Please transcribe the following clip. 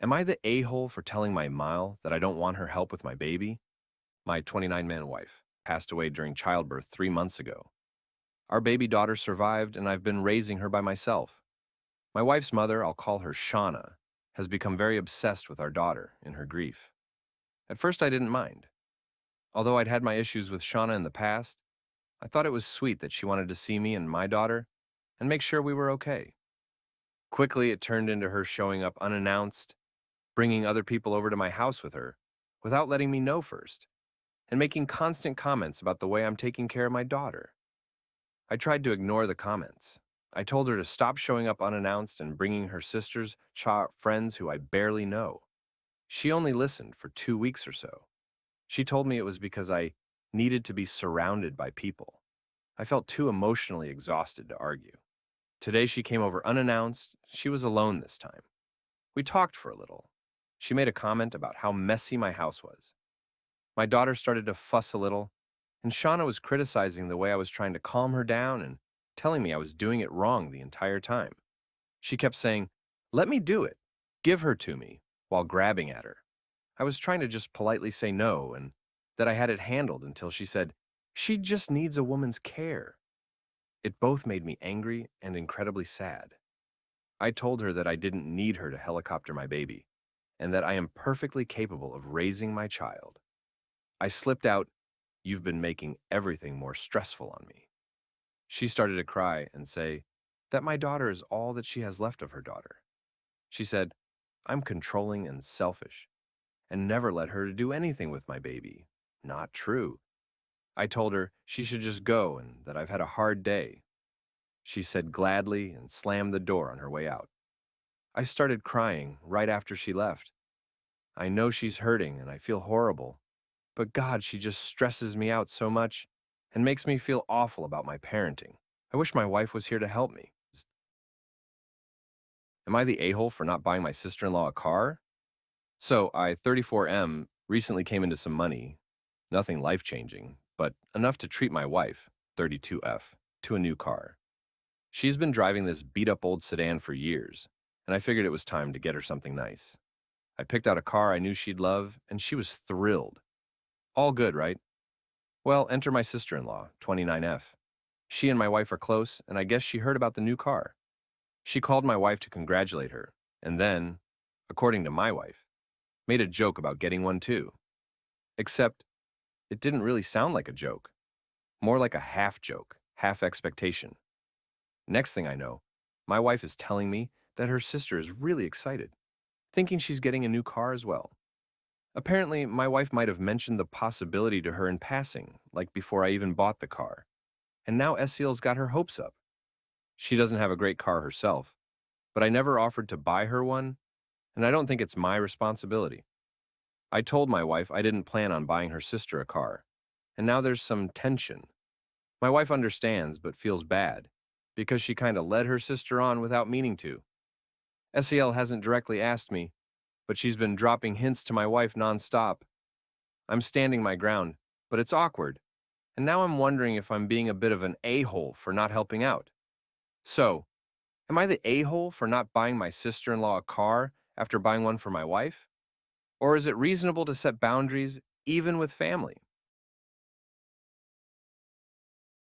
Am I the a-hole for telling my Mile that I don't want her help with my baby? My 29-man wife passed away during childbirth 3 months ago. Our baby daughter survived, and I've been raising her by myself. My wife's mother, I'll call her Shauna, has become very obsessed with our daughter in her grief. At first, I didn't mind. Although I'd had my issues with Shauna in the past, I thought it was sweet that she wanted to see me and my daughter and make sure we were okay. Quickly, it turned into her showing up unannounced, bringing other people over to my house with her without letting me know first, and making constant comments about the way I'm taking care of my daughter. I tried to ignore the comments. I told her to stop showing up unannounced and bringing her sister's friends who I barely know. She only listened for 2 weeks or so. She told me it was because I needed to be surrounded by people. I felt too emotionally exhausted to argue. Today she came over unannounced. She was alone this time. We talked for a little. She made a comment about how messy my house was. My daughter started to fuss a little, and Shauna was criticizing the way I was trying to calm her down and telling me I was doing it wrong the entire time. She kept saying, "Let me do it. Give her to me," while grabbing at her. I was trying to just politely say no and that I had it handled until she said, "She just needs a woman's care." It both made me angry and incredibly sad. I told her that I didn't need her to helicopter my baby and that I am perfectly capable of raising my child. I slipped out, "You've been making everything more stressful on me." She started to cry and say that my daughter is all that she has left of her daughter. She said, "I'm controlling and selfish and never let her do anything with my baby." Not true. I told her she should just go and that I've had a hard day. She said gladly and slammed the door on her way out. I started crying right after she left. I know she's hurting and I feel horrible, but God, she just stresses me out so much and makes me feel awful about my parenting. I wish my wife was here to help me. Am I the a-hole for not buying my sister-in-law a car? So I, 34M, recently came into some money, nothing life-changing, but enough to treat my wife, 32F, to a new car. She's been driving this beat-up old sedan for years, and I figured it was time to get her something nice. I picked out a car I knew she'd love, and she was thrilled. All good, right? Well, enter my sister-in-law, 29F. She and my wife are close, and I guess she heard about the new car. She called my wife to congratulate her, and then, according to my wife, made a joke about getting one too. Except, it didn't really sound like a joke. More like a half joke, half expectation. Next thing I know, my wife is telling me that her sister is really excited, thinking she's getting a new car as well. Apparently, my wife might have mentioned the possibility to her in passing, like before I even bought the car. And now Esiel's got her hopes up. She doesn't have a great car herself, but I never offered to buy her one, and I don't think it's my responsibility. I told my wife I didn't plan on buying her sister a car, and now there's some tension. My wife understands but feels bad, because she kind of led her sister on without meaning to. Esiel hasn't directly asked me, but she's been dropping hints to my wife nonstop. I'm standing my ground, but it's awkward, and now I'm wondering if I'm being a bit of an a-hole for not helping out. So, am I the a-hole for not buying my sister-in-law a car after buying one for my wife? Or is it reasonable to set boundaries even with family?